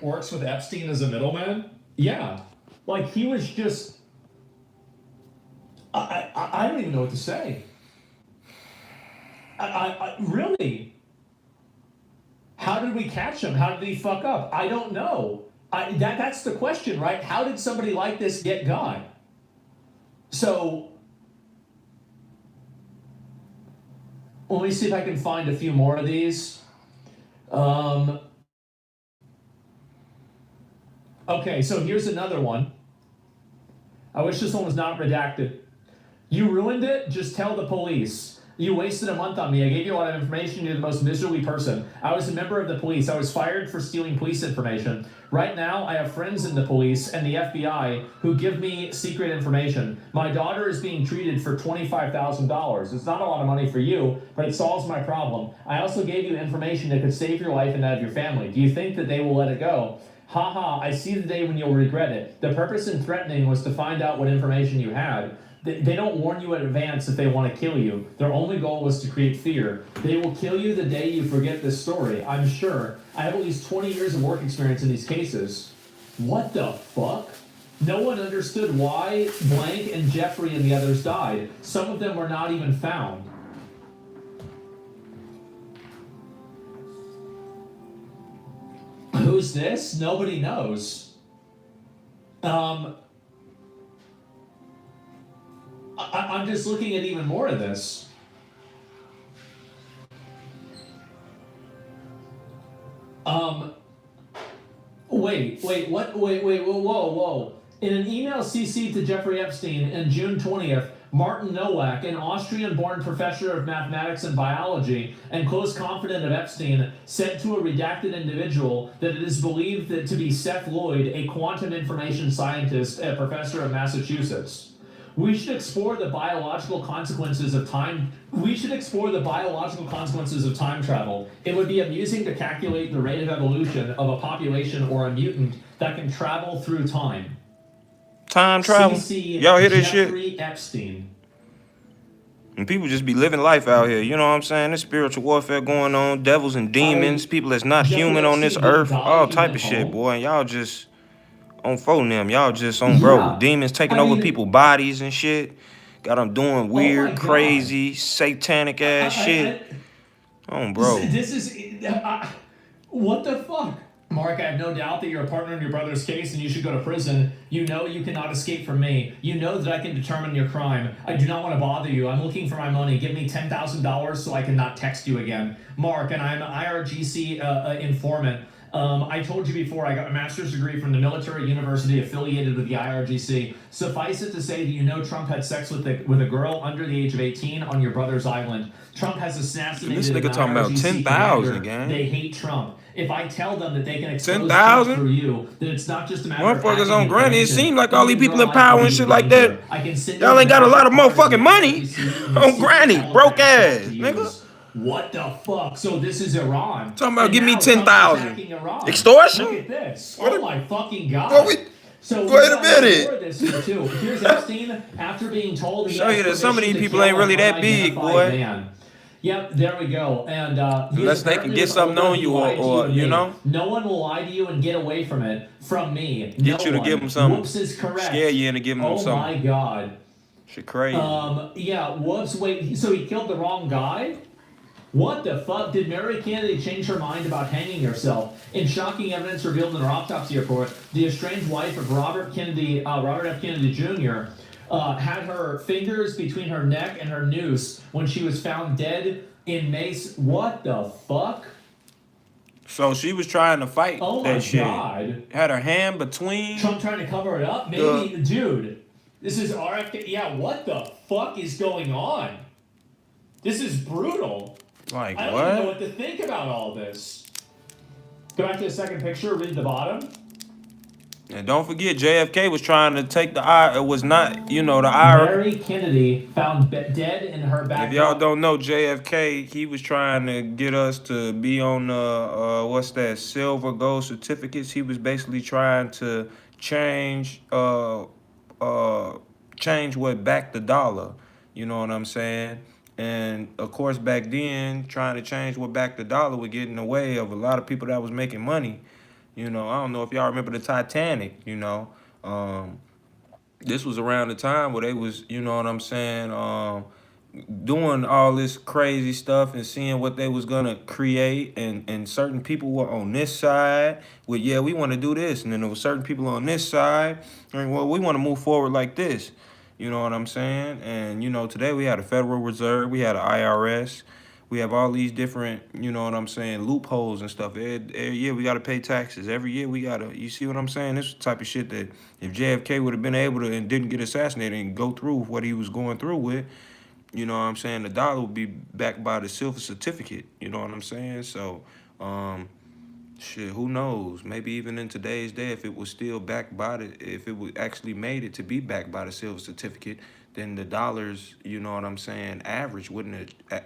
works with Epstein as a middleman? Yeah. Like, he was just... I don't even know what to say. Really? How did we catch him? How did he fuck up? I don't know. That's the question, right? How did somebody like this get God? So, let me see if I can find a few more of these. Okay, so here's another one. I wish this one was not redacted. You ruined it? Just tell the police. You wasted a month on me. I gave you a lot of information. You're the most miserly person. I was a member of the police. I was fired for stealing police information. Right now, I have friends in the police and the FBI who give me secret information. My daughter is being treated for $25,000. It's not a lot of money for you, but it solves my problem. I also gave you information that could save your life and that of your family. Do you think that they will let it go? Haha, I see the day when you'll regret it. The purpose in threatening was to find out what information you had. They don't warn you in advance if they want to kill you. Their only goal was to create fear. They will kill you the day you forget this story, I'm sure. I have at least 20 years of work experience in these cases. What the fuck? No one understood why Blank and Jeffrey and the others died. Some of them were not even found. Who's this? Nobody knows. I'm just looking at even more of this. Wait, whoa. In an email CC'd to Jeffrey Epstein on June 20th, Martin Nowak, an Austrian-born professor of mathematics and biology and close confidant of Epstein, said to a redacted individual that it is believed that to be Seth Lloyd, a quantum information scientist and professor of Massachusetts. We should explore the biological consequences of time. Travel. It would be amusing to calculate the rate of evolution of a population or a mutant that can travel through time. Time travel. Y'all hear this shit? Jeffrey Epstein. And people just be living life out here. You know what I'm saying? There's spiritual warfare going on. Devils and demons. People that's not human on this earth. All type of shit, boy. And y'all just on phone them. Y'all just on bro. Demons taking over people's bodies and shit. Got them doing weird, crazy, satanic ass shit. Bro. This is... what the fuck? Mark, I have no doubt that you're a partner in your brother's case and you should go to prison. You know you cannot escape from me. You know that I can determine your crime. I do not want to bother you. I'm looking for my money. Give me $10,000 so I cannot text you again. Mark, and I'm an IRGC informant. I told you before, I got a master's degree from the military university affiliated with the IRGC. Suffice it to say that you know Trump had sex with a girl under the age of 18 on your brother's island. Trump has assassinated this nigga talking about 10,000, gang. They hate Trump. If I tell them that they can expose Trump through you, then it's not just a matter of... Motherfuckers on granny. It seemed like all these people in power and shit like that. Y'all ain't got a lot of motherfucking money on granny. Broke ass, nigga. What the fuck? So this is Iran. Talking about give me 10,000. Extortion? Look at this. Oh my fucking God. So wait a minute. Here's Epstein after being told he show you that some of these people ain't really that big, boy. Man. Yep, there we go. And unless they can get something on you or you know. No one will lie to you and get away from it from me. Get you to give them something. Whoops is correct. Scare you into giving them something. Oh my God. Shit crazy. Yeah, whoops, wait, so he killed the wrong guy? What the fuck? Did Mary Kennedy change her mind about hanging herself? In shocking evidence revealed in her autopsy report, the estranged wife of Robert F. Kennedy Jr. Had her fingers between her neck and her noose when she was found dead in Mace. What the fuck? So she was trying to fight that shit. Oh my God. Had her hand between... Trump trying to cover it up? Maybe, dude. This is RFK. Yeah, what the fuck is going on? This is brutal. Like, I don't even know what to think about all this. Go back to the second picture, read the bottom. And don't forget, JFK was trying to take the eye. It was not, you know, the eye. Mary Kennedy found dead in her backyard. If y'all don't know, JFK, he was trying to get us to be on the, silver gold certificates. He was basically trying to change what backed the dollar. You know what I'm saying? And, of course, back then, trying to change what backed the dollar would get in the way of a lot of people that was making money. You know, I don't know if y'all remember the Titanic, you know. This was around the time where they was, you know what I'm saying, doing all this crazy stuff and seeing what they was gonna create, and certain people were on this side with, yeah, we want to do this, and then there was certain people on this side and, well, we want to move forward like this, you know what I'm saying. And you know, today we had a Federal Reserve, we had an IRS, we have all these different, you know what I'm saying, loopholes and stuff. Every year we got to pay taxes. Every year we got to, you see what I'm saying? This is the type of shit that if JFK would have been able to and didn't get assassinated and go through what he was going through with, you know what I'm saying, the dollar would be backed by the silver certificate. You know what I'm saying? So, shit, who knows? Maybe even in today's day, if it was still backed by if it would actually made it to be backed by the silver certificate, then the dollars, you know what I'm saying, average wouldn't have,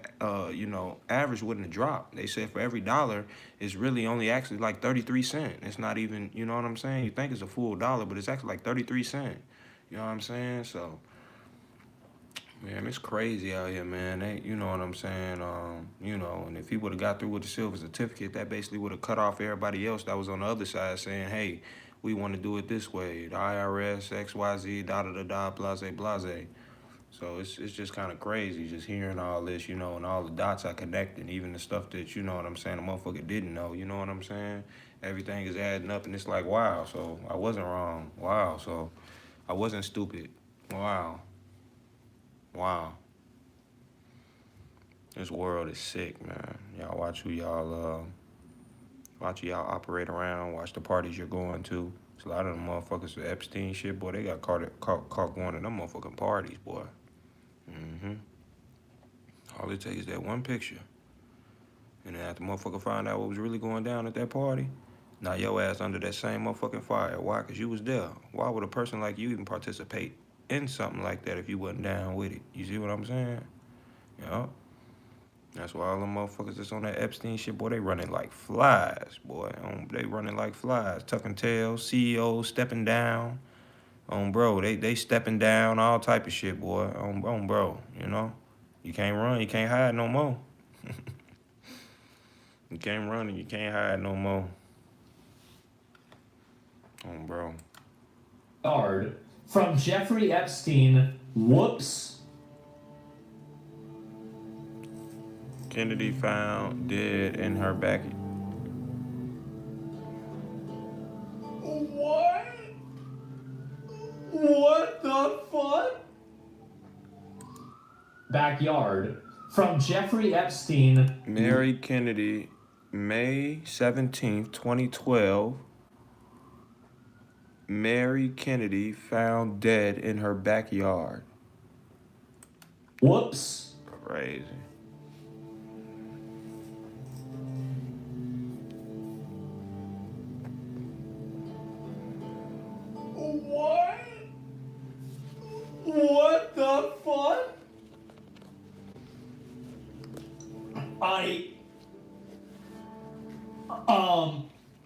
average wouldn't have dropped. They said for every dollar, it's really only actually like 33 cents. It's not even, you know what I'm saying? You think it's a full dollar, but it's actually like 33 cents. You know what I'm saying? So, man, it's crazy out here, man. You know what I'm saying? And if he would have got through with the silver certificate, that basically would have cut off everybody else that was on the other side saying, hey, we want to do it this way. The IRS, XYZ, da-da-da-da, blase, blase. So it's just kind of crazy just hearing all this, you know, and all the dots are connecting, even the stuff that, you know what I'm saying, the motherfucker didn't know, you know what I'm saying? Everything is adding up, and it's like, wow, so I wasn't wrong. Wow, so I wasn't stupid. Wow. Wow. This world is sick, man. Y'all watch who y'all operate around, watch the parties you're going to. It's a lot of them motherfuckers with Epstein shit, boy, they got caught going to them motherfucking parties, boy. All it takes is that one picture. And then after the motherfucker find out what was really going down at that party, now your ass under that same motherfucking fire. Why? Because you was there. Why would a person like you even participate in something like that if you wasn't down with it? You see what I'm saying? Yeah. That's why all them motherfuckers that's on that Epstein shit, boy, they running like flies, boy. They running like flies. Tucking tails, CEOs stepping down. Bro, they stepping down, all type of shit, boy. Bro, you know? You can't run, you can't hide no more. You can't run and you can't hide no more. Bro. Card from Jeffrey Epstein. Whoops. Kennedy found dead in her back. What? What the fuck? Backyard from Jeffrey Epstein. Mary Kennedy, May 17th, 2012. Mary Kennedy found dead in her backyard. Whoops. Crazy. What? What the fuck?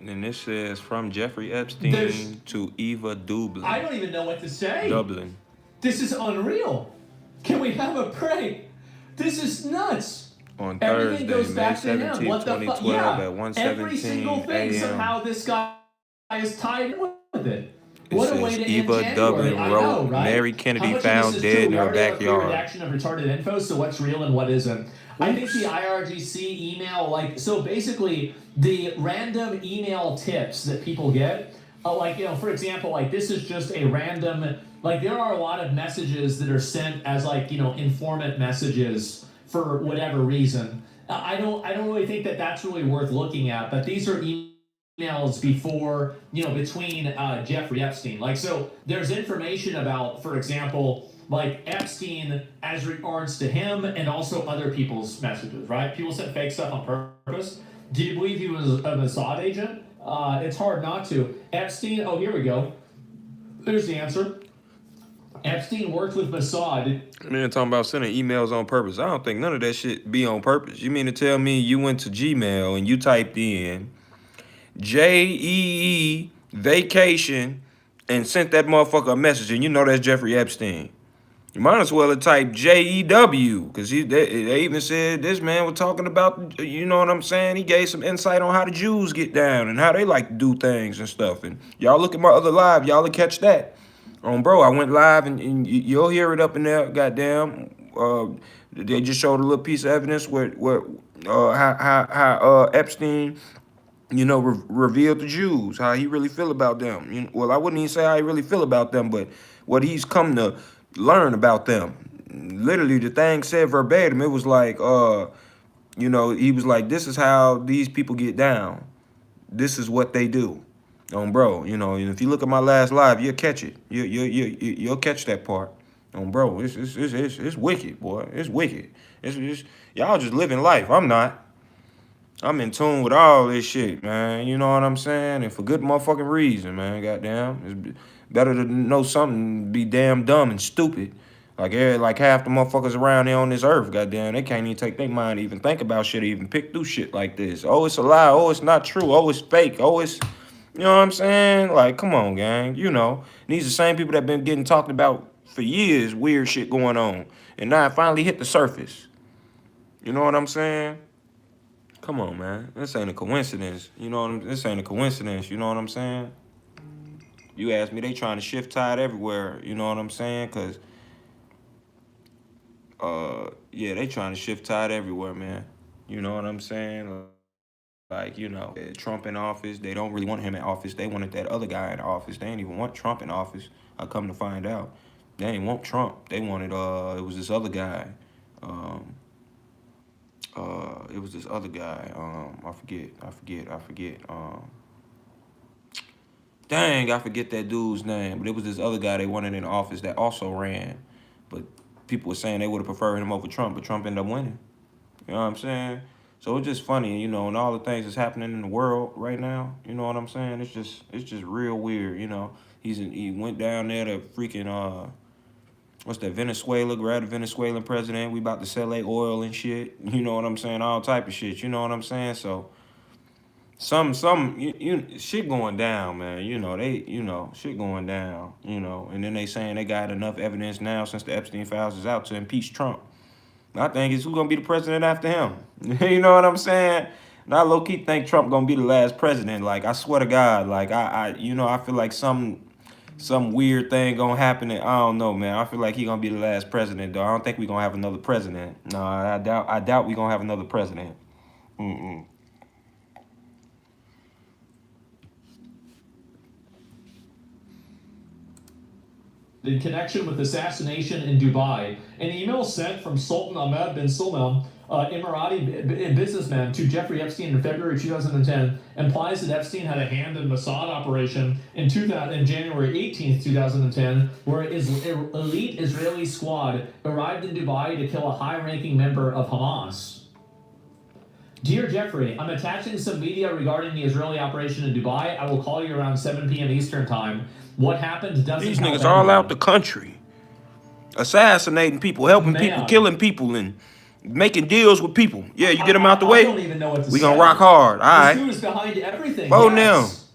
And this says from Jeffrey Epstein to Eva Dublin. I don't even know what to say. Dublin. This is unreal. Can we have a break? This is nuts. On Everything Thursday, goes May back to him. 17th, What the 2012 fuck? at 1:17 Every single thing, a.m. somehow this guy is tied in with it. It What a says way to Eva end Dublin January. wrote, I know, right? Mary Kennedy How much found of this is dead true? in We her already have a clear backyard. redaction of retarded info, so what's real and what isn't. I think the IRGC email, so basically the random email tips that people get, for example, this is just a random, there are a lot of messages that are sent as informant messages for whatever reason. I don't really think that that's really worth looking at, but these are emails before, between Jeffrey Epstein. So there's information about, for example, Epstein as regards to him and also other people's messages, right? People sent fake stuff on purpose. Do you believe he was a Mossad agent? It's hard not to. Epstein, oh, here we go. There's the answer. Epstein worked with Mossad. Man, talking about sending emails on purpose. I don't think none of that shit be on purpose. You mean to tell me you went to Gmail and you typed in JEE vacation and sent that motherfucker a message and you know that's Jeffrey Epstein? You might as well have typed JEW, because they even said this man was talking about, you know what I'm saying? He gave some insight on how the Jews get down and how they like to do things and stuff. And y'all look at my other live, y'all will catch that. Bro, I went live and you'll hear it up in there. Goddamn, they just showed a little piece of evidence where how Epstein, revealed the Jews, how he really feel about them. Well, I wouldn't even say how he really feel about them, but what he's come to learn about them. Literally, the thing said verbatim. It was like, he was like, this is how these people get down. This is what they do. Bro, and if you look at my last live, you'll catch it. You'll catch that part. Bro, it's wicked, boy. It's wicked. It's y'all just living life. I'm not. I'm in tune with all this shit, man. You know what I'm saying? And for good motherfucking reason, man. Goddamn. It's better to know something be damn dumb and stupid. Like half the motherfuckers around here on this earth, goddamn, they can't even take their mind to even think about shit or even pick through shit like this. Oh, it's a lie. Oh, it's not true. Oh, it's fake. Oh, it's, you know what I'm saying? Like, come on, gang. And these are the same people that been getting talked about for years, weird shit going on. And now it finally hit the surface. You know what I'm saying? Come on, man. This ain't a coincidence. This ain't a coincidence. You know what I'm saying? You asked me, they trying to shift tide everywhere. You know what I'm saying? Because, they trying to shift tide everywhere, man. You know what I'm saying? Like, Trump in office. They don't really want him in office. They wanted that other guy in office. They ain't even want Trump in office. I come to find out. They ain't want Trump. They wanted, it was this other guy. It was this other guy. I forget. Dang, I forget that dude's name. But it was this other guy they wanted in office that also ran. But people were saying they would have preferred him over Trump, but Trump ended up winning. You know what I'm saying? So it's just funny, and all the things that's happening in the world right now. You know what I'm saying? It's just real weird. He went down there to freaking what's that, Venezuela, grabbed the Venezuelan president. We about to sell their oil and shit. You know what I'm saying? All type of shit. You know what I'm saying? So shit going down, man. Shit going down. And then they saying they got enough evidence now since the Epstein Files is out to impeach Trump. My thing is, who's gonna be the president after him? You know what I'm saying? And I low key think Trump gonna be the last president. Like, I swear to God, like I feel like some weird thing gonna happen. I don't know, man. I feel like he gonna be the last president, though. I don't think we gonna have another president. No, I doubt we gonna have another president. Mm-mm. In connection with assassination in Dubai. An email sent from Sultan Ahmed bin Salman, Emirati businessman, to Jeffrey Epstein in February 2010 implies that Epstein had a hand in Mossad operation in January 18th, 2010, where his elite Israeli squad arrived in Dubai to kill a high-ranking member of Hamas. Dear Jeffrey, I'm attaching some media regarding the Israeli operation in Dubai. I will call you around 7 p.m. Eastern Time. What happened doesn't These help niggas all anyone. out the country, assassinating people, helping people, killing people, and making deals with people. Yeah, you get them out the way. I don't even know what to we say. gonna rock hard. All right. This dude is behind everything. Vote yes. them.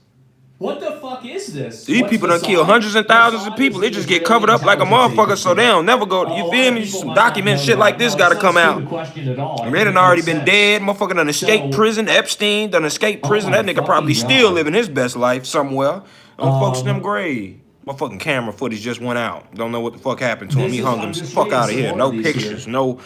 What the fuck is this? These people done kill hundreds and thousands of people. They just get covered up like a motherfucker, so they don't never go. You feel me? Some document shit like this gotta come out. And they done already been dead. Motherfucker done escaped prison. Epstein done escaped prison. That nigga probably still living his best life somewhere. Folks in them grave. Motherfucking camera footage just went out. Don't know what the fuck happened to him. He hung himself. Fuck out of here. No pictures. No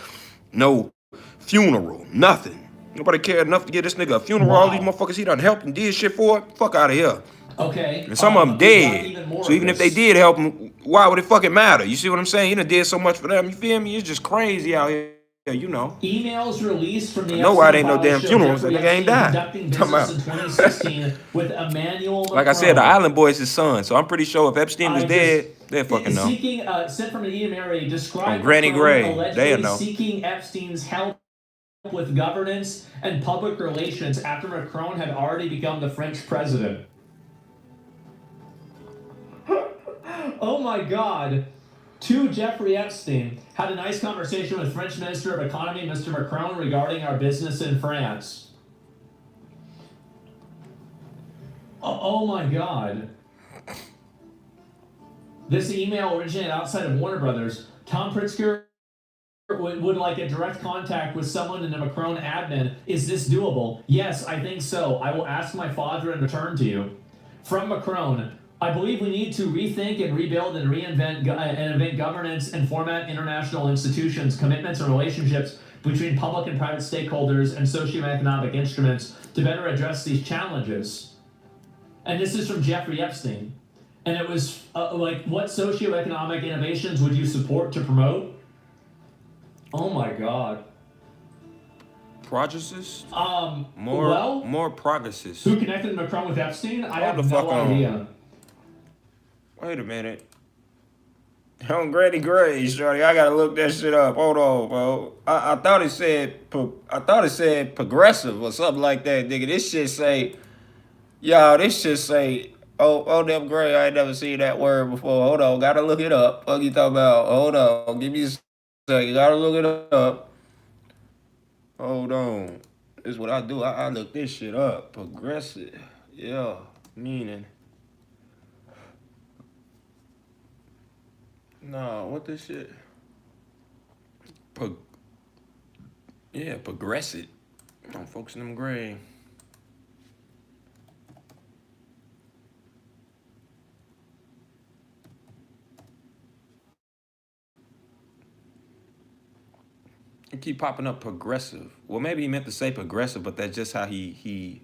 funeral. Nothing. Nobody cared enough to give this nigga a funeral. All these motherfuckers he done helped and did shit for. Fuck out of here. Okay. And some of them dead. So even if they did help him, why would it fucking matter? You see what I'm saying? He done did so much for them. You feel me? It's just crazy out here. Emails released from the I know why they ain't no damn funerals. That nigga ain't died. Conducting business in 2016 with Emmanuel Macron. Like I said, the Island Boy is his son. So I'm pretty sure if Epstein was dead, they'd fucking know. Sent from an email described Granny Gray. allegedly They'll know. Seeking Epstein's help with governance and public relations after Macron had already become the French president. Oh my God. To Jeffrey Epstein, had a nice conversation with French Minister of Economy, Mr. Macron, regarding our business in France. Oh my God. This email originated outside of Warner Brothers. Tom Pritzker would like a direct contact with someone in a Macron admin. Is this doable? Yes, I think so. I will ask my father and return to you. From Macron, I believe we need to rethink and rebuild and reinvent and invent governance and format international institutions, commitments, and relationships between public and private stakeholders and socioeconomic instruments to better address these challenges. And this is from Jeffrey Epstein. And it was like, what socioeconomic innovations would you support to promote? Oh my God. Progressists? Well, More progressists. Who connected Macron with Epstein? I Hold have the fuck no on. idea. Wait a minute. On Granny Gray, shorty, I gotta look that shit up. Hold on, bro. I thought it said progressive or something like that, nigga. This shit say, oh, them Gray. I ain't never seen that word before. Hold on, gotta look it up. What you talking about? Hold on, give me a second. Gotta look it up. Hold on. This is what I do. I look this shit up. Progressive. Yeah, meaning. No, what this shit? Progressive. I'm focusing them gray. It keep popping up progressive. Well, maybe he meant to say progressive, but that's just how he.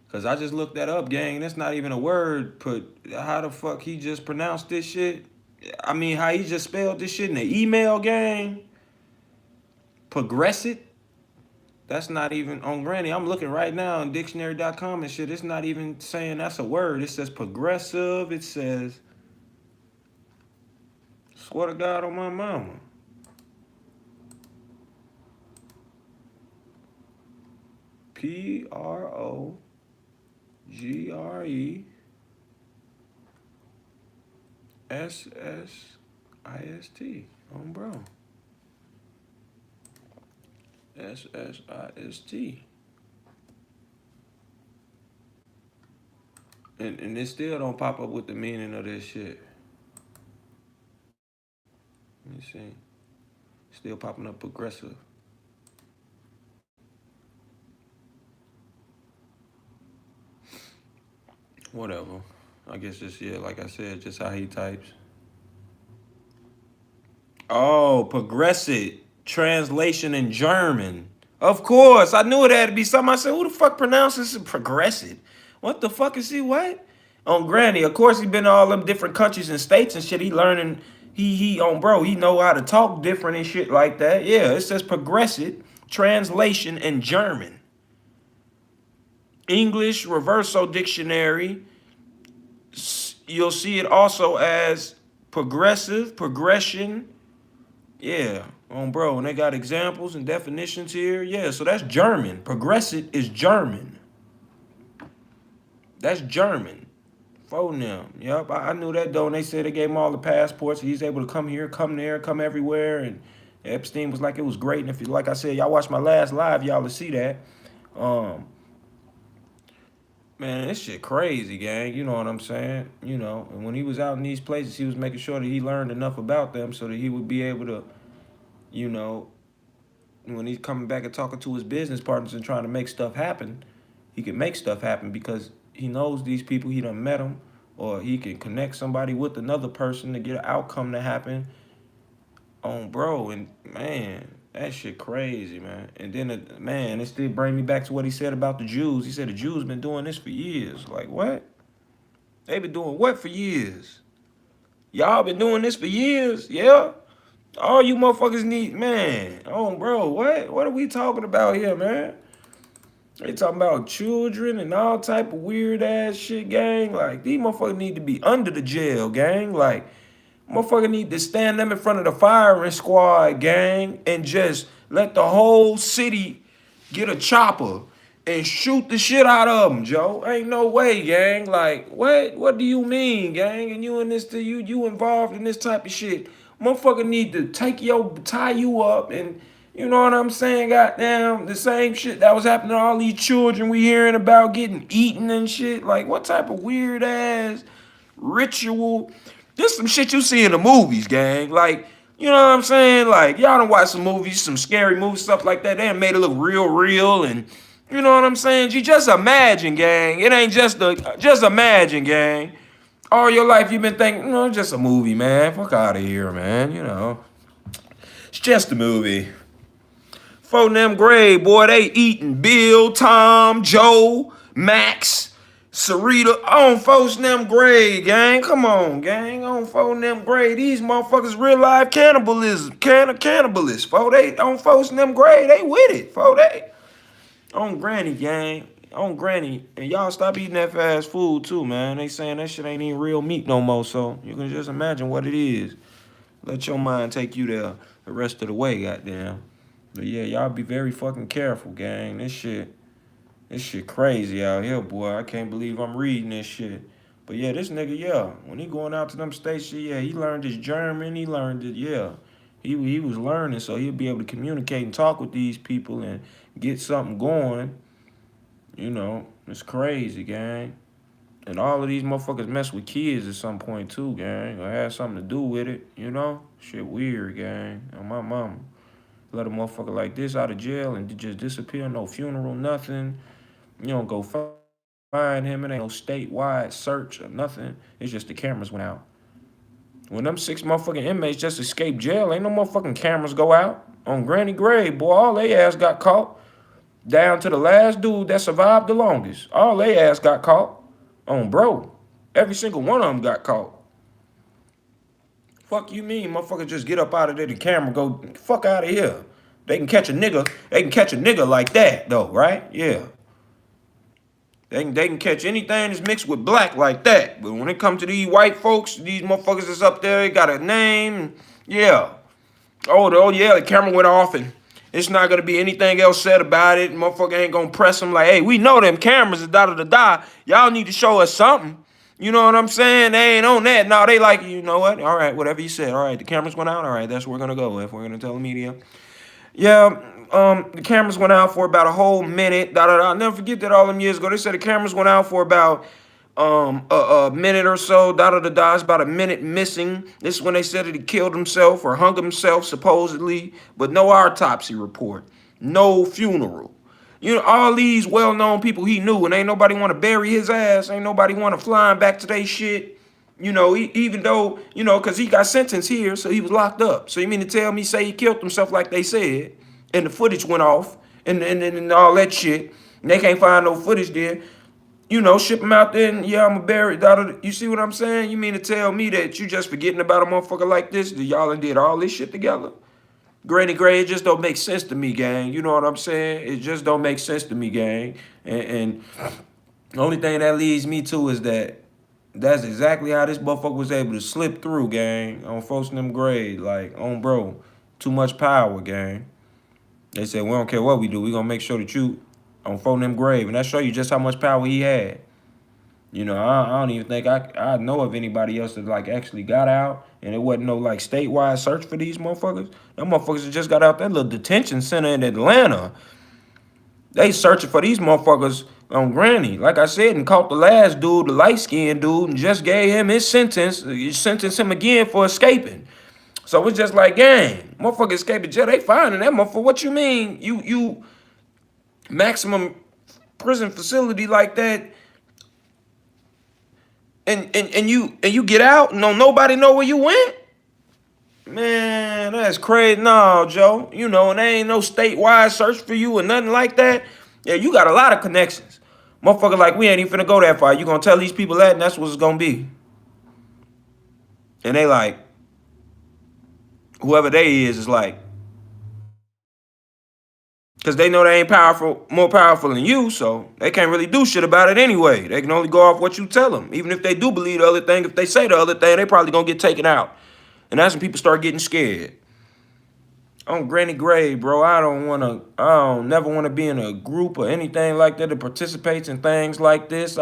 Cause I just looked that up, gang. That's not even a word. How the fuck he just pronounced this shit? I mean, how he just spelled this shit in the email, gang. Progressive. That's not even on Granny. I'm looking right now on dictionary.com and shit. It's not even saying that's a word. It says progressive. It says, swear to God on my mama. Progressist. Bro. SSIST. And it still don't pop up with the meaning of this shit. Let me see. Still popping up progressive. Whatever. I guess just, like I said, just how he types. Oh, progressive. Translation in German. Of course. I knew it had to be something. I said, who the fuck pronounces it progressive? What the fuck is he? What? On Granny. Of course, he been to all them different countries and states and shit. He learning. He know how to talk different and shit like that. Yeah, it says progressive. Translation in German. English Reversal Dictionary. You'll see it also as progressive, progression. Yeah, bro, and they got examples and definitions here. Yeah, so that's German. Progressive is German. That's German. Phone them. Yep, I knew that though. And they said they gave him all the passports. He's able to come here, come there, come everywhere. And Epstein was like, it was great. And if you, like I said, y'all watch my last live, y'all will see that. Man, this shit crazy, gang. You know what I'm saying? You know, and when he was out in these places, he was making sure that he learned enough about them so that he would be able to, you know, when he's coming back and talking to his business partners and trying to make stuff happen, he can make stuff happen because he knows these people, he done met them, or he can connect somebody with another person to get an outcome to happen. Bro, and man, that shit crazy, man. And then, it still bring me back to what he said about the Jews. He said the Jews been doing this for years. Like, what? They been doing what for years? Y'all been doing this for years? Yeah? All you motherfuckers need, man. Bro, what? What are we talking about here, man? They talking about children and all type of weird ass shit, gang. Like, these motherfuckers need to be under the jail, gang. Like, motherfucker need to stand them in front of the firing squad, gang, and just let the whole city get a chopper and shoot the shit out of them, Joe. Ain't no way, gang. Like, what? What do you mean, gang? And you in this, you involved in this type of shit? Motherfucker need to tie you up and, you know what I'm saying? Goddamn, the same shit that was happening to all these children we hearing about getting eaten and shit. Like, what type of weird ass ritual? This some shit you see in the movies, gang. Like You know what I'm saying? Like, y'all done watch some movies, some scary movies, stuff like that. They done made it look real, and you know what I'm saying? You just imagine, gang. It ain't just imagine, gang. All your life you've been thinking, it's just a movie, man. Fuck out of here, man. It's just a movie. For them grade, boy, they eating Bill, Tom, Joe, Max, Sarita on folks them grade, gang. Come on, gang. On folks them grade. These motherfuckers real life cannibalists. Fo they on folks them grade. They with it. Fo they on granny, gang. On granny. And y'all stop eating that fast food too, man. They saying that shit ain't even real meat no more. So you can just imagine what it is. Let your mind take you there the rest of the way, goddamn. But yeah, y'all be very fucking careful, gang. This shit crazy out here, boy. I can't believe I'm reading this shit. But yeah, this nigga, yeah, when he going out to them states, yeah, he learned his German. He learned it, yeah. He was learning, so he'll be able to communicate and talk with these people and get something going. It's crazy, gang. And all of these motherfuckers mess with kids at some point too, gang. Or have something to do with it, Shit weird, gang. On my mama. Let a motherfucker like this out of jail and just disappear, no funeral, nothing. You don't go find him. It ain't no statewide search or nothing. It's just the cameras went out. When them 6 motherfucking inmates just escaped jail, ain't no motherfucking cameras go out. On Granny grave, boy, all they ass got caught. Down to the last dude that survived the longest. All they ass got caught. On bro. Every single one of them got caught. Fuck you mean, motherfuckers just get up out of there, the camera go, fuck out of here. They can catch a nigga like that, though, right? Yeah. They can catch anything that's mixed with black like that. But when it comes to these white folks, these motherfuckers that's up there, they got a name, yeah. Oh yeah, the camera went off and it's not gonna be anything else said about it. Motherfucker ain't gonna press them like, hey, we know them cameras is da-da-da-da. Y'all need to show us something. You know what I'm saying? They ain't on that. No, they like, you know what? All right, whatever you said. All right, the cameras went out. All right, that's where we're going to go with. We're going to tell the media. Yeah, the cameras went out for about a whole minute. I'll never forget that all them years ago. They said the cameras went out for about a minute or so. It's about a minute missing. This is when they said that he killed himself or hung himself, supposedly. But no autopsy report. No funeral. All these well-known people he knew, and ain't nobody want to bury his ass. Ain't nobody want to fly him back to they shit. Even though, because he got sentenced here, so he was locked up. So you mean to tell me, say he killed himself like they said, and the footage went off, and all that shit, and they can't find no footage there. Ship him out there, and yeah, I'm going to bury it. You see what I'm saying? You mean to tell me that you just forgetting about a motherfucker like this, that y'all done did all this shit together? Granny Gray, it just don't make sense to me, gang. You know what I'm saying? It just don't make sense to me, gang. And the only thing that leads me to is that's exactly how this motherfucker was able to slip through, gang. On folks in them grade, like, on bro. Too much power, gang. They said, we don't care what we do. We gonna make sure that you on folks in them grave. And that show you just how much power he had. I don't even think I know of anybody else that like actually got out and it wasn't no like statewide search for these motherfuckers. Them motherfuckers that just got out that little detention center in Atlanta. They searching for these motherfuckers on Granny. Like I said, and caught the last dude, the light-skinned dude, and just gave him his sentence. You sentenced him again for escaping. So it's just like, gang, motherfucker escaping jail. They finding that motherfucker. What you mean? You maximum prison facility like that. And you get out and don't nobody know where you went? Man, that's crazy. No, Joe. And there ain't no statewide search for you or nothing like that. Yeah, you got a lot of connections. Motherfucker like, we ain't even finna go that far. You gonna tell these people that and that's what it's gonna be. And they like, whoever they is like, because they know they ain't more powerful than you, so they can't really do shit about it anyway. They can only go off what you tell them. Even if they do believe the other thing, if they say the other thing, they probably gonna get taken out. And that's when people start getting scared. On Granny grave, bro, I don't never want to be in a group or anything like that that participates in things like this.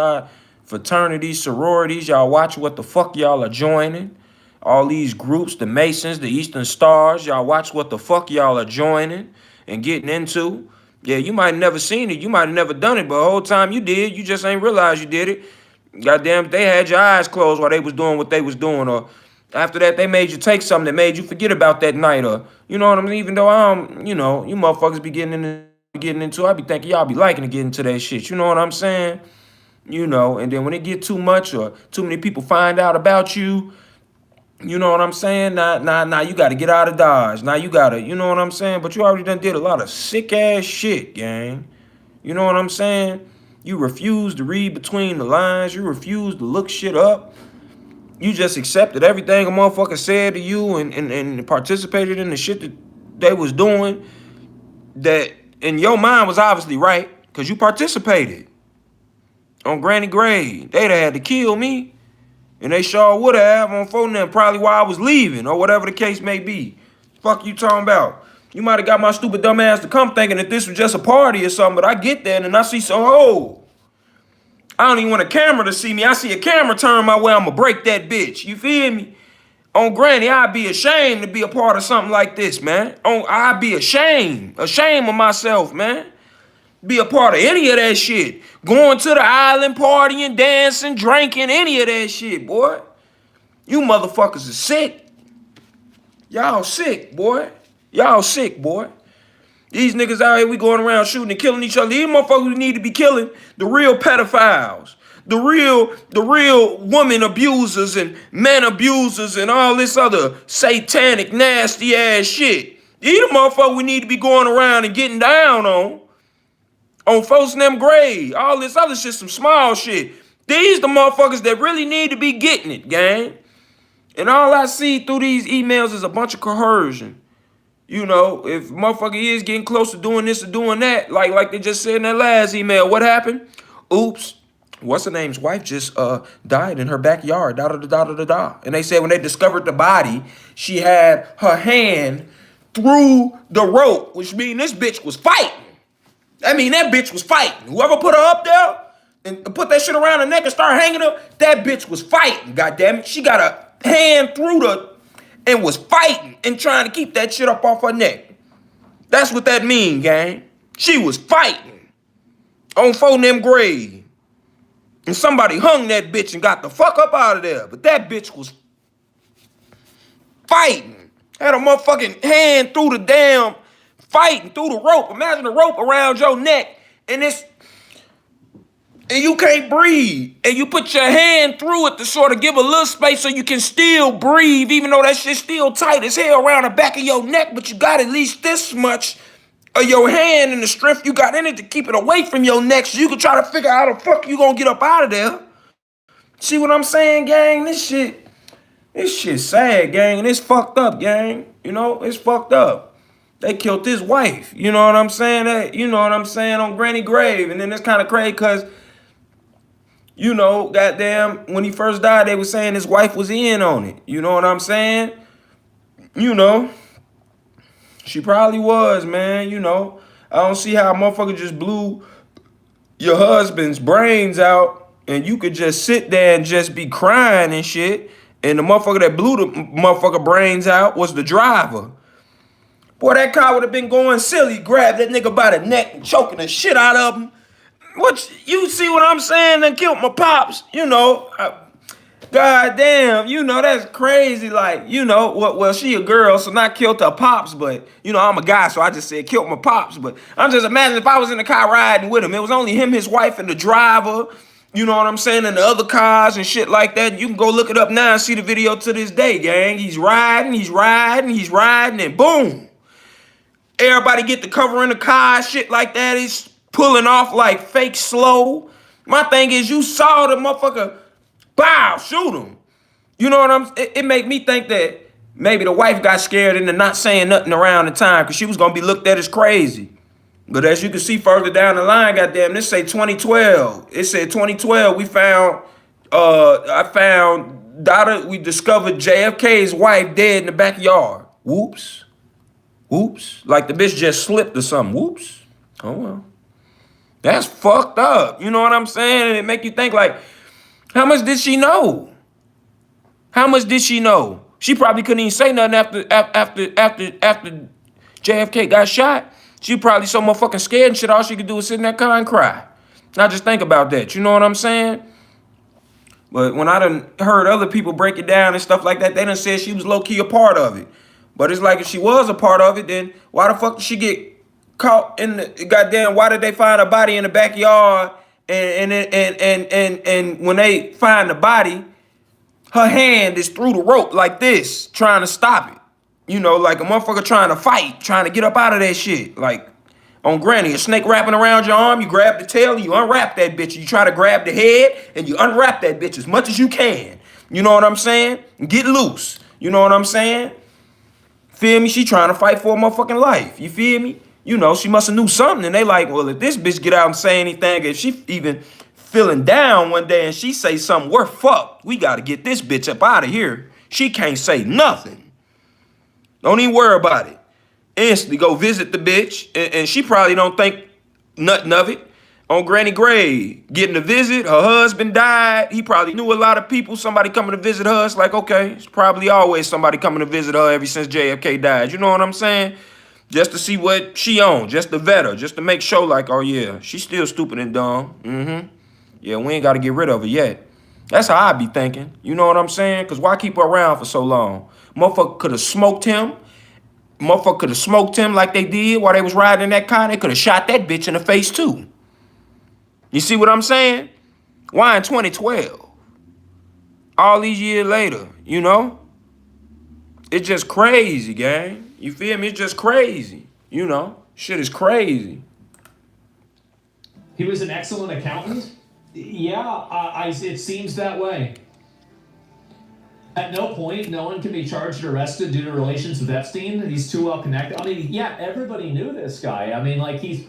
Fraternities, sororities, y'all watch what the fuck y'all are joining. All these groups, the Masons, the Eastern Stars, y'all watch what the fuck y'all are joining and getting into. Yeah, you might have never seen it. You might have never done it, but the whole time you did, you just ain't realize you did it. Goddamn, they had your eyes closed while they was doing what they was doing, or After that, they made you take something that made you forget about that night, or you know what I mean. Even though I don't, you know, you motherfuckers be getting into, I be thinking y'all be liking to get into that shit. You know what I'm saying? You know, and then when it get too much or too many people find out about you, you know what I'm saying? Now you got to get out of Dodge. Now you got to, you know what I'm saying? But you already done did a lot of sick ass shit, gang. You know what I'm saying? You refuse to read between the lines. You refuse to look shit up. You just accepted everything a motherfucker said to you and participated in the shit that they was doing that in your mind was obviously right because you participated. On Granny Grave, they'd have had to kill me. And they sure would have on phone them probably while I was leaving or whatever the case may be. Fuck you talking about? You might have got my stupid dumb ass to come thinking that this was just a party or something, but I get there and I see I don't even want a camera to see me. I see a camera turn my way, I'ma break that bitch. You feel me? On Granny, I'd be ashamed to be a part of something like this, man. I'd be ashamed of myself, man. Be a part of any of that shit. Going to the island, partying, dancing, drinking, any of that shit, boy. You motherfuckers are sick. Y'all sick, boy. Y'all sick, boy. These niggas out here, we going around shooting and killing each other. These motherfuckers we need to be killing the real pedophiles. The real woman abusers and man abusers and all this other satanic, nasty ass shit. These the motherfuckers we need to be going around and getting down on folks in them grave. All this other shit, some small shit. These the motherfuckers that really need to be getting it, gang. And all I see through these emails is a bunch of coercion. You know, if motherfucker is getting close to doing this or doing that, like they just said in that last email, what happened? Oops. What's her name's wife just died in her backyard, da-da-da-da-da-da. And they said when they discovered the body, she had her hand through the rope, which means this bitch was fighting. I mean, that bitch was fighting. Whoever put her up there and put that shit around her neck and start hanging her, that bitch was fighting, goddammit. She got a hand through and was fighting and trying to keep that shit up off her neck. That's what that mean, gang. She was fighting on phone them grave. And somebody hung that bitch and got the fuck up out of there. But that bitch was fighting. Had a motherfucking hand through the damn fighting through the rope. Imagine the rope around your neck and you can't breathe. And you put your hand through it to sort of give a little space so you can still breathe, even though that shit's still tight as hell around the back of your neck, but you got at least this much of your hand and the strength you got in it to keep it away from your neck so you can try to figure out how the fuck you gonna get up out of there. See what I'm saying, gang? This shit's sad, gang, and it's fucked up, gang. You know, it's fucked up. They killed his wife. You know what I'm saying? You know what I'm saying? On Granny Grave. And then it's kind of crazy because, you know, goddamn, when he first died, they were saying his wife was in on it. You know what I'm saying? You know, she probably was, man. You know, I don't see how a motherfucker just blew your husband's brains out and you could just sit there and just be crying and shit. And the motherfucker that blew the motherfucker brains out was the driver. Boy, that car would have been going silly. Grabbed that nigga by the neck and choking the shit out of him. You see what I'm saying? They killed my pops. You know, goddamn, you know, that's crazy. Like, you know, well, she a girl, so not killed her pops, but, you know, I'm a guy, so I just said killed my pops. But I'm just imagining if I was in the car riding with him, it was only him, his wife, and the driver. You know what I'm saying? And the other cars and shit like that. You can go look it up now and see the video to this day, gang. He's riding, and boom. Everybody get to cover in the car, shit like that. It's pulling off like fake slow. My thing is, you saw the motherfucker, bow, shoot him. You know what it make me think that maybe the wife got scared into not saying nothing around the time because she was going to be looked at as crazy. But as you can see further down the line, goddamn, this say 2012. It said 2012, we discovered JFK's wife dead in the backyard. Whoops. Whoops. Like the bitch just slipped or something. Whoops. Oh, well. That's fucked up. You know what I'm saying? And it make you think like, how much did she know? How much did she know? She probably couldn't even say nothing after JFK got shot. She probably so motherfucking scared and shit. All she could do was sit in that car and cry. Now just think about that. You know what I'm saying? But when I done heard other people break it down and stuff like that, they done said she was low-key a part of it. But it's like if she was a part of it, then why the fuck did she get caught in the goddamn? Why did they find a body in the backyard? And when they find the body, her hand is through the rope like this, trying to stop it. You know, like a motherfucker trying to fight, trying to get up out of that shit. Like on Granny, a snake wrapping around your arm, you grab the tail and you unwrap that bitch. You try to grab the head and you unwrap that bitch as much as you can. You know what I'm saying? Get loose. You know what I'm saying? Feel me? She trying to fight for her motherfucking life. You feel me? You know, she must have knew something. And they like, well, if this bitch get out and say anything, if she even feeling down one day and she say something, we're fucked. We got to get this bitch up out of here. She can't say nothing. Don't even worry about it. Instantly go visit the bitch, and she probably don't think nothing of it. On Granny grave, getting a visit, her husband died. He probably knew a lot of people, somebody coming to visit her. It's like, okay, it's probably always somebody coming to visit her ever since JFK died. You know what I'm saying? Just to see what she on, just to vet her, just to make sure like, oh yeah, she's still stupid and dumb. Yeah, we ain't got to get rid of her yet. That's how I be thinking. You know what I'm saying? Because why keep her around for so long? Motherfucker could have smoked him. Motherfucker could have smoked him like they did while they was riding in that car. They could have shot that bitch in the face too. You see what I'm saying? Why in 2012? All these years later, you know? It's just crazy, gang. You feel me? It's just crazy. You know? Shit is crazy. He was an excellent accountant? Yeah, it seems that way. At no point, no one can be charged or arrested due to relations with Epstein. He's too well connected. I mean, yeah, everybody knew this guy. I mean, like, he's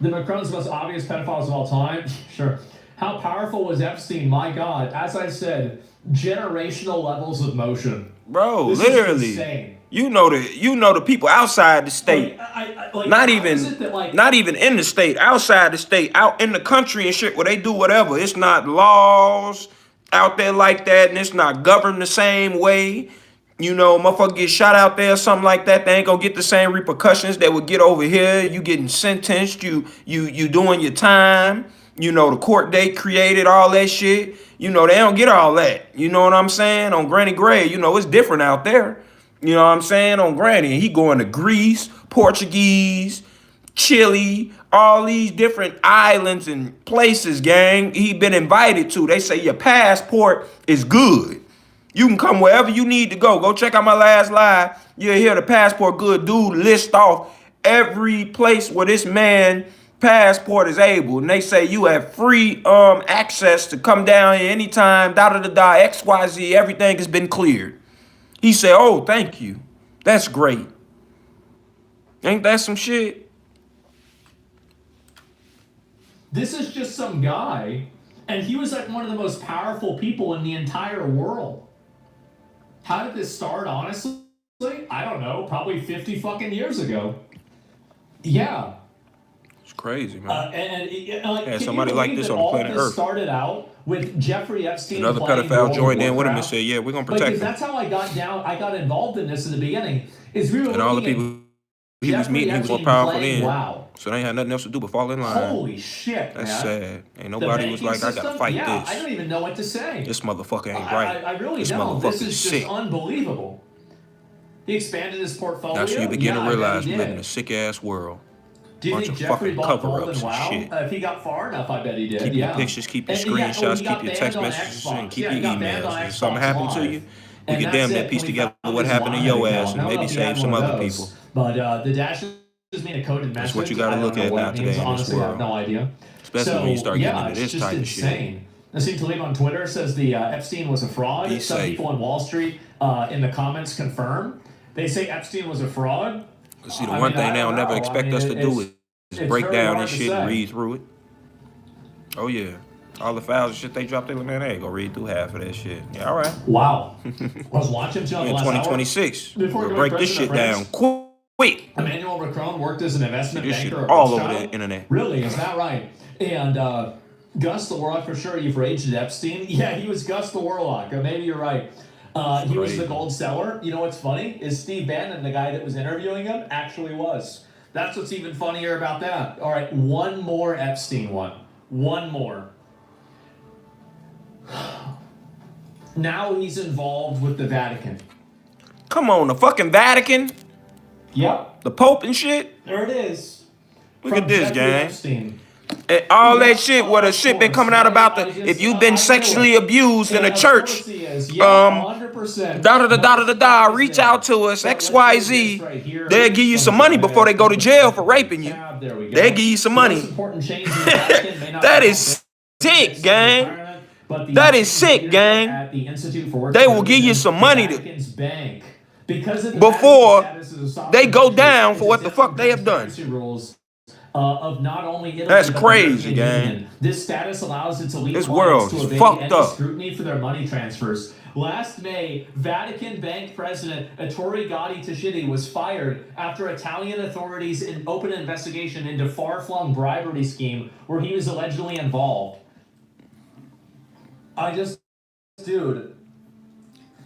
the Macron's most obvious pedophiles of all time. Sure. How powerful was Epstein? My God. As I said, generational levels of motion. Bro, This literally. is insane. You know the people outside the state. Not even in the state, outside the state, out in the country and shit where they do whatever. It's not laws out there like that, and it's not governed the same way. You know, motherfucker get shot out there or something like that, they ain't gonna get the same repercussions that would get over here. You getting sentenced, you doing your time. You know, the court date created all that shit. You know, they don't get all that. You know what I'm saying? On Granny Gray, you know, it's different out there. You know what I'm saying? On Granny, he going to Greece, Portuguese, Chile, all these different islands and places, gang. He been invited to. They say your passport is good. You can come wherever you need to go. Go check out my last live. You'll hear the passport good dude list off every place where this man passport is able. And they say you have free access to come down here anytime, XYZ, everything has been cleared. He said, oh, thank you. That's great. Ain't that some shit? This is just some guy, and he was like one of the most powerful people in the entire world. How did this start, honestly? I don't know, probably 50 fucking years ago. Yeah. It's crazy, man. Like, yeah, somebody like this on the planet Earth. Started out with Jeffrey Epstein. Another pedophile joined in with him and said, yeah, we're going to protect him. That's how I got involved in this in the beginning. Is we were and all the people he was meeting, he was more powerful than. Wow. So they ain't had nothing else to do but fall in line. Holy shit, That's sad. Ain't nobody was like, system? I got to fight this. I don't even know what to say. This motherfucker ain't right. I really don't. This is just unbelievable. He expanded his portfolio. That's when you begin to realize we live in a sick-ass world. Do you think Jeffrey bought cover-ups and shit? If he got far enough, I bet he did. Keep your pictures, keep your screenshots, keep your text messages, and keep your emails. If something happened to you, we can damn near piece together what happened to your ass and maybe save some other people. But the dashes mean a coded message. That's what you got to look at now today in this world. I have no idea. Especially when you start getting into this type of shit. Nassim Talib on Twitter says the Epstein was a fraud. Some people on Wall Street in the comments confirm. They say Epstein was a fraud. See, the one thing they'll never expect us to do is break down this shit and read through it. Oh, yeah. All the files and shit they dropped, they look, man, they ain't gonna read through half of that shit. Yeah, all right. Wow. I was watching John in 2026. We'll break this shit down quick. Emmanuel Macron worked as an investment banker all over the internet. Really? Is that right? And Gus the Warlock, for sure, you've raged at Epstein. Yeah, he was Gus the Warlock. Maybe you're right. He was the gold seller. You know what's funny? Is Steve Bannon, the guy that was interviewing him, actually was. That's what's even funnier about that. All right, one more Epstein one. One more. Now he's involved with the Vatican. Come on, the fucking Vatican? Yep. The Pope and shit? There it is. Look at this, gang. Epstein. And all that shit, where the shit been coming out about if you've been sexually abused in a church, reach out to us, XYZ. They'll give you some money before they go to jail for raping you. They'll give you some money. That is sick, gang. That is sick, gang. They will give you some money before they go down for what the fuck they have done. Of not only Italy, that's but crazy, gang. This status allows its elite this clients world to evade fucked any up. scrutiny for their money transfers. Last May, Vatican Bank President Ettore Gotti was fired after Italian authorities opened an investigation into far-flung bribery scheme where he was allegedly involved. Dude,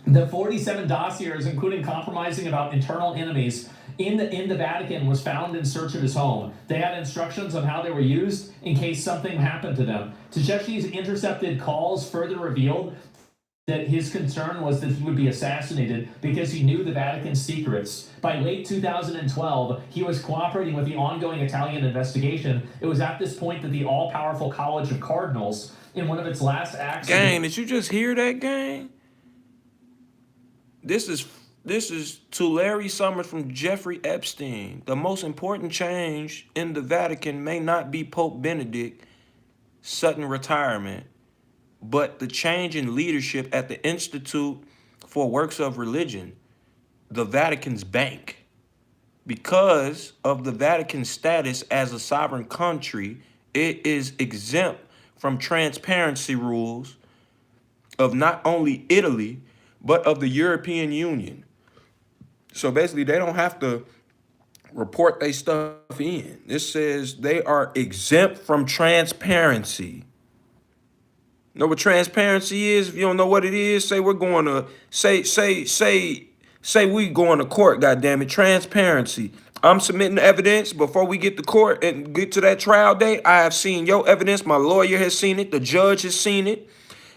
the 47 dossiers, including compromising about internal enemies in the Vatican, was found in search of his home. They had instructions on how they were used in case something happened to them. Tchaikovsky's intercepted calls further revealed that his concern was that he would be assassinated because he knew the Vatican's secrets. By late 2012, he was cooperating with the ongoing Italian investigation. It was at this point that the all-powerful College of Cardinals, in one of its last acts... Gang, did you just hear that, gang? This is to Larry Summers from Jeffrey Epstein. The most important change in the Vatican may not be Pope Benedict sudden retirement, but the change in leadership at the Institute for Works of Religion, the Vatican's bank. Because of the Vatican's status as a sovereign country, it is exempt from transparency rules of not only Italy, but of the European Union. So basically, they don't have to report their stuff in. This says they are exempt from transparency. You know what transparency is? If you don't know what it is, say we're going to say we going to court. Goddamn it, transparency. I'm submitting the evidence before we get to court and get to that trial date. I have seen your evidence. My lawyer has seen it. The judge has seen it.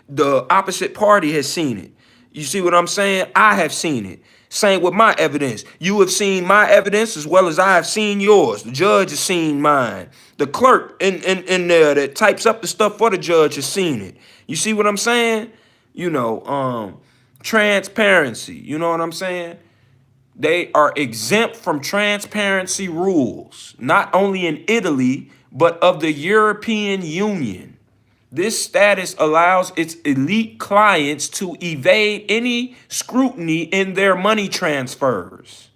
The opposite party has seen it. You see what I'm saying? I have seen it. Same with my evidence. You have seen my evidence as well as I have seen yours. The judge has seen mine. The clerk in there that types up the stuff for the judge has seen it. You see what I'm saying? You know, transparency. You know what I'm saying? They are exempt from transparency rules, not only in Italy, but of the European Union. This status allows its elite clients to evade any scrutiny in their money transfers.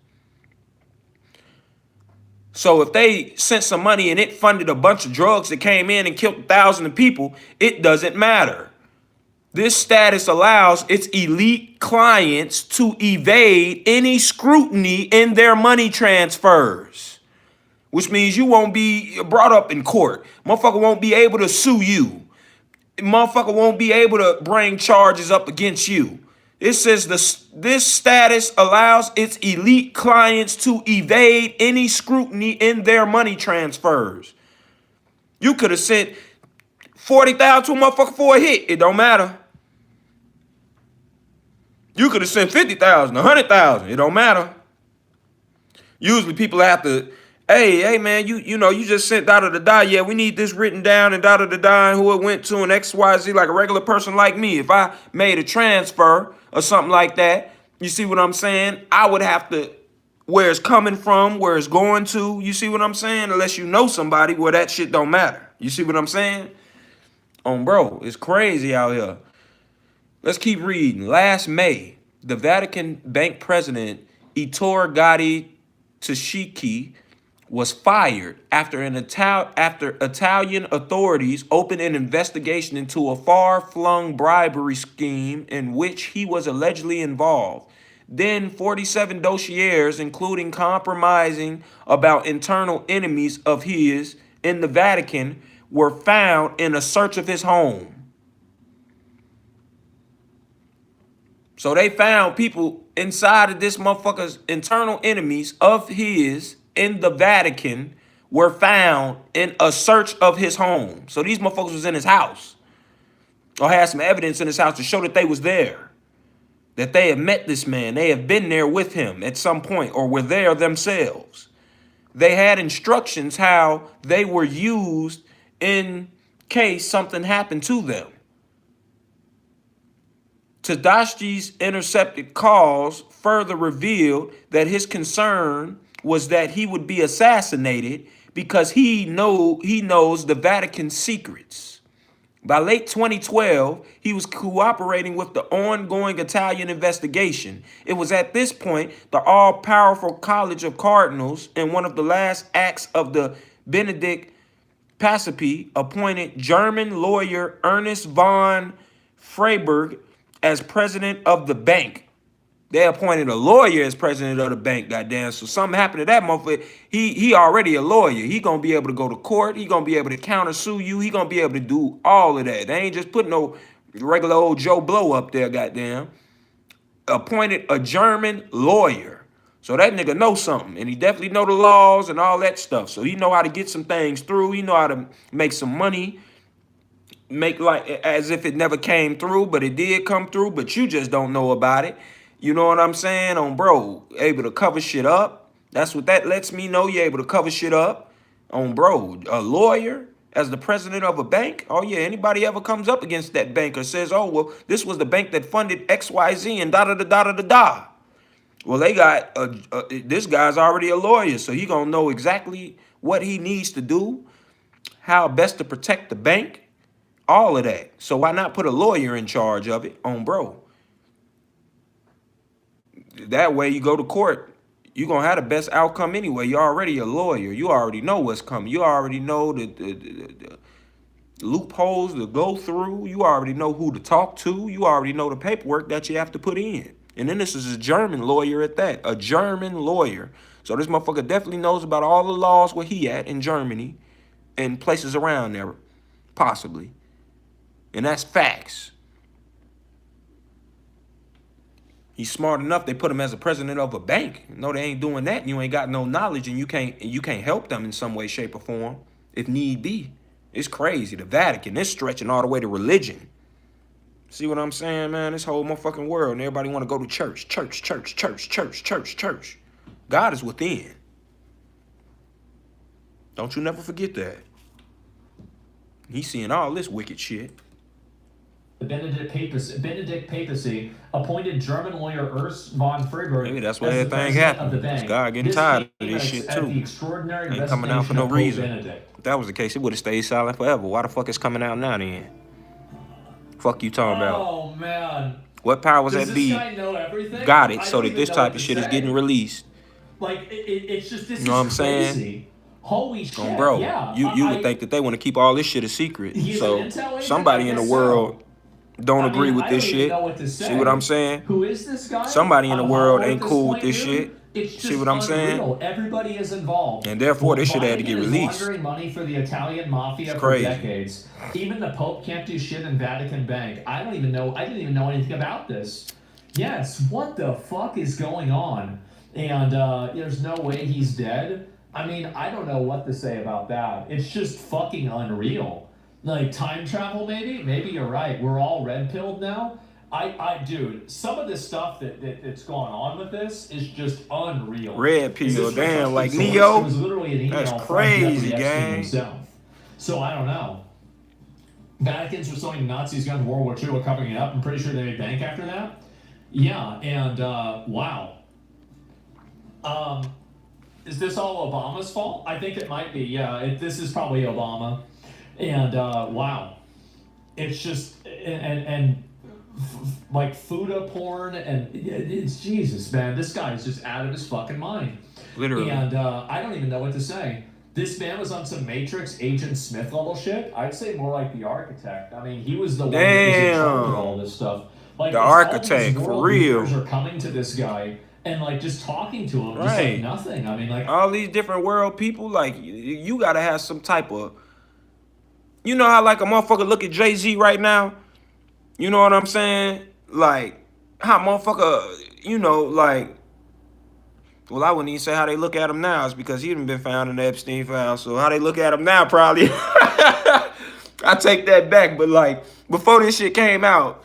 So if they sent some money and it funded a bunch of drugs that came in and killed 1,000 of people, it doesn't matter. This status allows its elite clients to evade any scrutiny in their money transfers, which means you won't be brought up in court. Motherfucker won't be able to sue you. Motherfucker won't be able to bring charges up against you. It says this status allows its elite clients to evade any scrutiny in their money transfers. You could have sent 40,000 to a motherfucker for a hit. It don't matter. You could have sent 50,000, 100,000. It don't matter. Usually people have to, hey man, you know, you just sent da-da-da-da. Yeah, we need this written down and da-da-da-da and who it went to and XYZ, like a regular person like me. If I made a transfer or something like that, you see what I'm saying? I would have to, where it's coming from, where it's going to, you see what I'm saying? Unless you know somebody, well, that shit don't matter. You see what I'm saying? Bro, it's crazy out here. Let's keep reading. Last May, the Vatican Bank President, Ettore Gotti was fired after Italian authorities opened an investigation into a far-flung bribery scheme in which he was allegedly involved. Then 47 dossiers, including compromising about internal enemies of his in the Vatican, were found in a search of his home. So they found people inside of this motherfucker's internal enemies of his in the Vatican were found in a search of his home. So these motherfuckers was in his house. or had some evidence in his house to show that they was there, that they have met this man, they have been there with him at some point, or were there themselves. They had instructions how they were used in case something happened to them. Tedashki's intercepted calls further revealed that his concern was that he would be assassinated because he knows the Vatican's secrets. By late 2012, he was cooperating with the ongoing Italian investigation. It was at this point the all-powerful College of Cardinals, in one of the last acts of the Benedict Papacy, appointed German lawyer Ernest von Freiberg as president of the bank. They appointed a lawyer as president of the bank, goddamn. So something happened to that motherfucker. He already a lawyer. He gonna be able to go to court. He gonna be able to countersue you. He gonna be able to do all of that. They ain't just put no regular old Joe Blow up there, goddamn. Appointed a German lawyer. So that nigga know something. And he definitely know the laws and all that stuff. So he know how to get some things through. He know how to make some money. Make like as if it never came through, but it did come through, but you just don't know about it. You know what I'm saying? On bro, able to cover shit up. That's what that lets me know. You're able to cover shit up. On bro, a lawyer as the president of a bank. Oh yeah, anybody ever comes up against that bank or says, oh well, this was the bank that funded XYZ and da da da da da da da. Well, they got this guy's already a lawyer, so he gonna know exactly what he needs to do, how best to protect the bank, all of that. So why not put a lawyer in charge of it? On bro. That way you go to court, you're going to have the best outcome anyway. You're already a lawyer. You already know what's coming. You already know the loopholes to go through. You already know who to talk to. You already know the paperwork that you have to put in. And then this is a German lawyer at that, a German lawyer. So this motherfucker definitely knows about all the laws where he at in Germany and places around there, possibly. And that's facts. He's smart enough. They put him as a president of a bank. No, they ain't doing that. You ain't got no knowledge, and you can't help them in some way, shape, or form, if need be. It's crazy. The Vatican is stretching all the way to religion. See what I'm saying, man? This whole motherfucking world, and everybody want to go to church. Church, church, church, church, church, church. God is within. Don't you never forget that. He's seeing all this wicked shit. The Benedict Papacy appointed German lawyer Ernst von Freiberg. Maybe that's where everything happened. This guy getting tired of this shit too. Ain't coming out for no reason. If that was the case, it would have stayed silent forever. Why the fuck is coming out now then? Fuck you talking about? Oh man. What powers that be got it so that this type of shit is getting released? Like it's just this. You know what I'm saying? Holy shit, bro, yeah. You would think that they want to keep all this shit a secret. So somebody in the world don't agree with this shit. See what I'm saying? Who is this guy? Somebody in the world ain't cool with this shit. See what I'm saying? Everybody is involved. And therefore, this shit had to get released. Laundering money for the Italian mafia for decades. Even the Pope can't do shit in Vatican Bank. I didn't even know anything about this. Yes, what the fuck is going on? And there's no way he's dead. I mean, I don't know what to say about that. It's just fucking unreal. Like time travel, maybe? Maybe you're right. We're all red-pilled now. Dude, some of this stuff that's going on with this is just unreal. Red pill, damn, like Neo? It was literally an email that's crazy, from gang. Himself. So I don't know. Vatican's restoring Nazis gun in World War II. We're covering it up. I'm pretty sure they made bank after that. Yeah, and wow. Is this all Obama's fault? I think it might be. Yeah, this is probably Obama. And wow, it's just like Fuda porn, and it's Jesus, man. This guy is just out of his fucking mind. Literally. And I don't even know what to say. This man was on some Matrix Agent Smith level shit. I'd say more like the Architect. I mean, he was the one that was in charge of all this stuff. Like the Architect, for real. Are coming to this guy and like just talking to him, just like nothing. I mean, like all these different world people. Like you gotta have some type of. You know how like a motherfucker look at Jay-Z right now? You know what I'm saying? Like, how motherfucker, you know, like, well, I wouldn't even say how they look at him now. It's because he done been found in the Epstein Files. So how they look at him now, probably. I take that back, but like before this shit came out,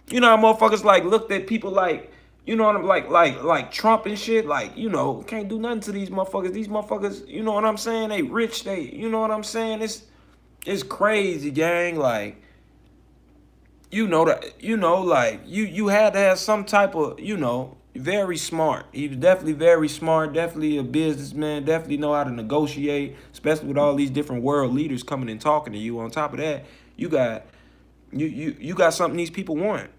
you know how motherfuckers like looked at people like, you know what I'm like Trump and shit, like, you know, can't do nothing to these motherfuckers. These motherfuckers, you know what I'm saying? They rich, they, you know what I'm saying? It's crazy, gang. Like, you know that, you know, like you had to have some type of, you know, very smart. He was definitely very smart, definitely a businessman, definitely know how to negotiate, especially with all these different world leaders coming and talking to you. On top of that, you got you got something these people want.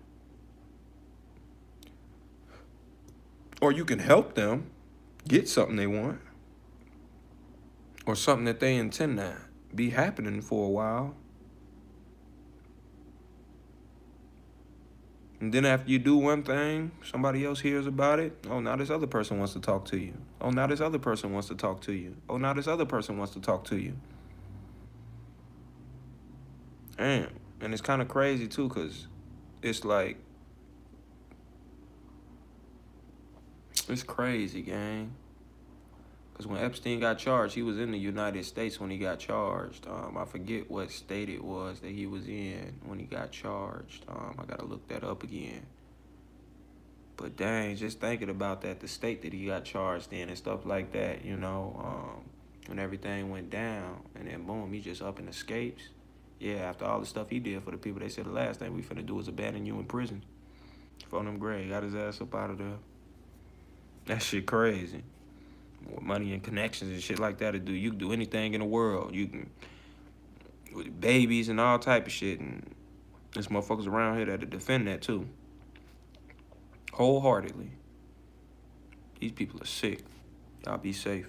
Or you can help them get something they want. Or something that they intend to be happening for a while. And then after you do one thing, somebody else hears about it. Oh, now this other person wants to talk to you. Oh, now this other person wants to talk to you. Oh, now this other person wants to talk to you. Damn. And it's kind of crazy too, because it's like, it's crazy, gang. Because when Epstein got charged, he was in the United States when he got charged. I forget what state it was that he was in when he got charged. I got to look that up again. But dang, just thinking about that, the state that he got charged in and stuff like that, you know, when everything went down and then boom, he just up and escapes. Yeah, after all the stuff he did for the people, they said the last thing we finna do is abandon you in prison. Phone him Gray, got his ass up out of there. That shit crazy. With money and connections and shit like that to do, you can do anything in the world. You can, with babies and all type of shit. And there's motherfuckers around here that'll defend that too. Wholeheartedly. These people are sick. Y'all be safe.